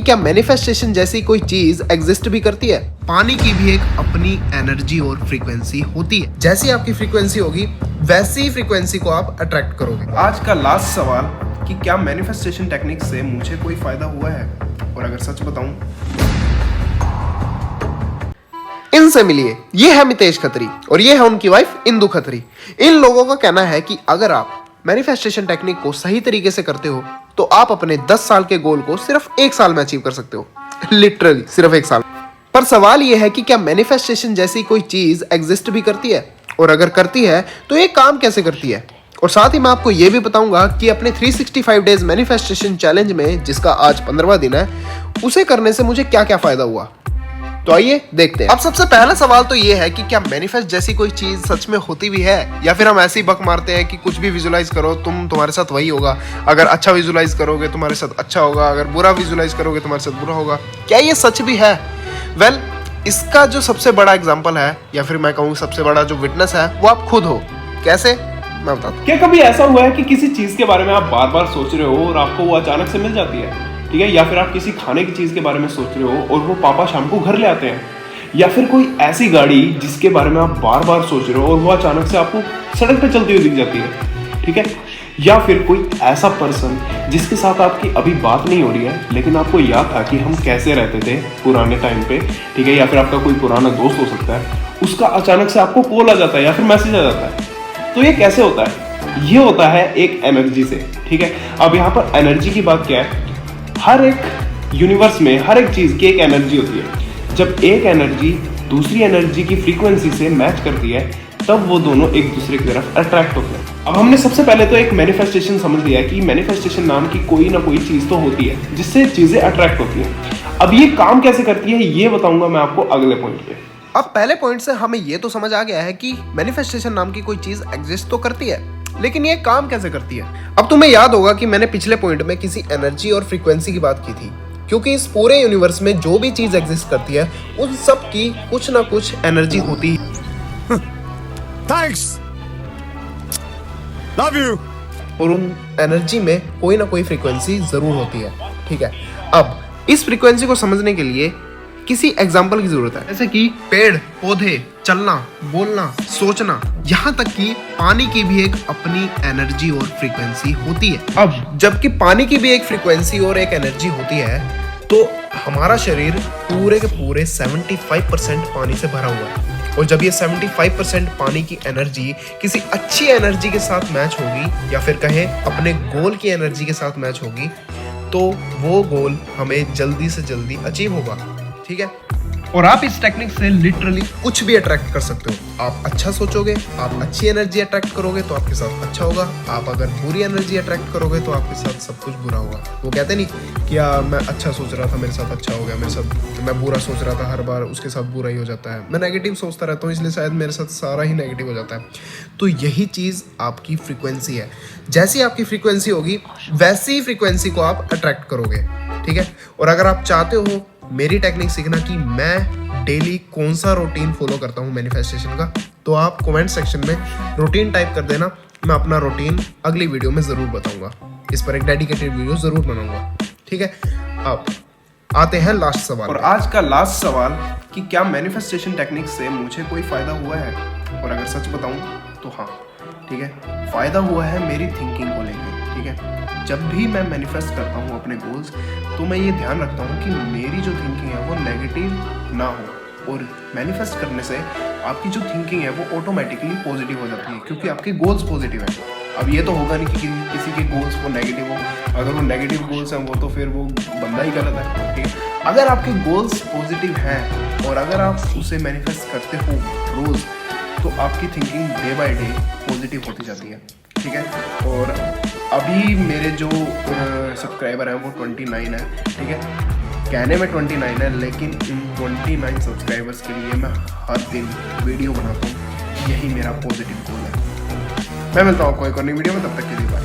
क्या मैनिफेस्टेशन जैसी कोई चीज एग्जिस्ट भी करती है? पानी की भी एक अपनी एनर्जी और फ्रीक्वेंसी होती है। जैसी आपकी फ्रीक्वेंसी होगी वैसी फ्रीक्वेंसी को आप अट्रैक्ट करोगे। आज का लास्ट सवाल कि क्या मैनिफेस्टेशन टेक्निक से मुझे कोई फायदा हुआ है, और अगर सच बताऊं। इनसे मिलिए, ये है मितेश खत्री और ये है उनकी वाइफ इंदु खत्री। इन लोगों का कहना है कि अगर आप मैनिफेस्टेशन टेक्निक को सही तरीके से करते हो तो आप अपने 10 साल के गोल को सिर्फ 1 साल में अचीव कर सकते हो। लिटरली सिर्फ 1 साल। पर सवाल यह है कि क्या मैनिफेस्टेशन जैसी कोई चीज एग्जिस्ट भी करती है, और अगर करती है तो ये काम कैसे करती है। और साथ ही मैं आपको यह भी बताऊंगा कि अपने 365 डेज मैनिफेस्टेशन चैलेंज में, जिसका आज 15वां दिन है, उसे करने से मुझे क्या क्या फायदा हुआ। तो आइए देखते हैं। अब सबसे पहला सवाल तो ये है कि क्या मैनिफेस्ट जैसी कोई चीज सच में होती भी है, या फिर हम ऐसे ही बक मारते हैं कि कुछ भी विजुलाइज करो तुम्हारे साथ वही होगा। अगर अच्छा विजुलाइज करोगे तुम्हारे साथ अच्छा होगा, अगर बुरा विजुलाइज करोगे तुम्हारे साथ बुरा होगा। क्या ये सच भी है? वेल, इसका जो सबसे बड़ा एग्जाम्पल है, या फिर मैं कहूँ सबसे बड़ा जो विटनेस है, वो आप खुद हो। कैसे, मैं बताता हूँ। क्या कभी ऐसा हुआ है कि किसी चीज के बारे में आप बार बार सोच रहे हो और आपको वो अचानक से मिल जाती है, ठीक है? या फिर आप किसी खाने की चीज के बारे में सोच रहे हो और वो पापा शाम को घर ले आते हैं, या फिर कोई ऐसी गाड़ी जिसके बारे में आप बार बार सोच रहे हो और वो अचानक से आपको सड़क पे चलती हुई दिख जाती है, ठीक है? या फिर कोई ऐसा पर्सन जिसके साथ आपकी अभी बात नहीं हो रही है, लेकिन आपको याद था कि हम कैसे रहते थे पुराने टाइम पे, ठीक है? या फिर आपका कोई पुराना दोस्त हो सकता है, उसका अचानक से आपको कॉल आ जाता है या फिर मैसेज आ जाता है। तो ये कैसे होता है? ये होता है एक एनर्जी से, ठीक है? अब यहाँ पर एनर्जी की बात क्या है? हर एक यूनिवर्स में हर एक चीज की एक एनर्जी होती है। जब एक एनर्जी दूसरी एनर्जी की फ्रीक्वेंसी से मैच करती है, तब वो दोनों एक दूसरे की तरफ अट्रैक्ट होते हैं। अब हमने सबसे पहले तो एक मैनिफेस्टेशन समझ लिया कि मैनिफेस्टेशन नाम की कोई ना कोई चीज तो होती है जिससे चीजें अट्रैक्ट होती हैं। अब ये काम कैसे करती है ये बताऊंगा मैं आपको अगले पॉइंट पे। अब पहले पॉइंट से हमें ये तो समझ आ गया है कि मैनिफेस्टेशन नाम की कोई चीज एग्जिस्ट तो करती है, लेकिन ये काम कैसे करती है। अब तुम्हें याद होगा कि मैंने पिछले पॉइंट में किसी एनर्जी और फ्रीक्वेंसी की बात की थी, क्योंकि इस पूरे यूनिवर्स में जो भी चीज एग्जिस्ट करती है उन सब की कुछ ना कुछ एनर्जी होती है। Thanks, love you. और उन एनर्जी में कोई ना कोई फ्रीक्वेंसी जरूर होती है, ठीक है? अब इस फ्रीक्वेंसी को समझने के लिए किसी एग्जाम्पल की जरूरत है, जैसे कि पेड़ पौधे, चलना, बोलना, सोचना, यहाँ तक कि पानी की भी एक अपनी एनर्जी और फ्रीक्वेंसी होती है। अब जबकि पानी की भी एक फ्रीक्वेंसी और एक एनर्जी होती है, तो हमारा शरीर पूरे के पूरे 75% पानी से भरा हुआ है। और जब ये 75% पानी की एनर्जी किसी अच्छी एनर्जी के साथ मैच होगी, या फिर कहें अपने गोल की एनर्जी के साथ मैच होगी, तो वो गोल हमें जल्दी से जल्दी अचीव होगा, ठीक है? और आप इस टेक्निक से लिटरली कुछ भी अट्रैक्ट कर सकते हो। आप अच्छा सोचोगे, आप अच्छी एनर्जी अट्रैक्ट करोगे तो आपके साथ अच्छा होगा। आप अगर बुरी एनर्जी अट्रैक्ट करोगे तो आपके साथ सब कुछ बुरा होगा। वो कहते नहीं कि मैं अच्छा सोच रहा था मेरे साथ अच्छा हो गया, मैं बुरा सोच रहा था हर बार उसके साथ बुरा ही हो जाता है। मैं नेगेटिव सोचता रहता हूँ, इसलिए शायद मेरे साथ सारा ही नेगेटिव हो जाता है। तो यही चीज़ आपकी फ्रीक्वेंसी है। जैसी आपकी फ्रीक्वेंसी होगी वैसी ही फ्रीक्वेंसी को आप अट्रैक्ट करोगे, ठीक है? और अगर आप चाहते हो मेरी टेक्निक सीखना कि मैं डेली कौन सा रूटीन फॉलो करता हूँ मैनिफेस्टेशन का, तो आप कमेंट सेक्शन में रूटीन टाइप कर देना। मैं अपना रूटीन अगली वीडियो में ज़रूर बताऊंगा। इस पर एक डेडिकेटेड वीडियो ज़रूर बनाऊंगा, ठीक है? अब आते हैं लास्ट सवाल। और आज का लास्ट सवाल कि क्या मैनिफेस्टेशन टेक्निक से मुझे कोई फायदा हुआ है, और अगर सच बताऊं तो हाँ, ठीक है? फायदा हुआ है मेरी थिंकिंग को लेकर, ठीक है? जब भी मैं मैनिफेस्ट करता हूँ अपने गोल्स, तो मैं ये ध्यान रखता हूँ कि मेरी जो थिंकिंग है वो नेगेटिव ना हो। और मैनिफेस्ट करने से आपकी जो थिंकिंग है वो ऑटोमेटिकली पॉजिटिव हो जाती है, क्योंकि आपके गोल्स पॉजिटिव हैं। अब ये तो होगा नहीं कि किसी के गोल्स वो नेगेटिव हो। अगर वो नेगेटिव गोल्स हैं वो तो फिर वो बंदा ही गलत है, ठीक है? अगर आपके गोल्स पॉजिटिव हैं और अगर आप उसे मैनिफेस्ट करते हो रोज़, तो आपकी thinking day by day positive होती जाती है, ठीक है? और अभी मेरे जो सब्सक्राइबर हैं वो 29 है, ठीक है? कहने में 29 है, लेकिन इन 29 सब्सक्राइबर्स के लिए मैं हर दिन वीडियो बनाता हूँ। यही मेरा पॉजिटिव गोल है। मैं मिलता हूँ आपको एक और नई वीडियो में, तब तक के लिए बाय।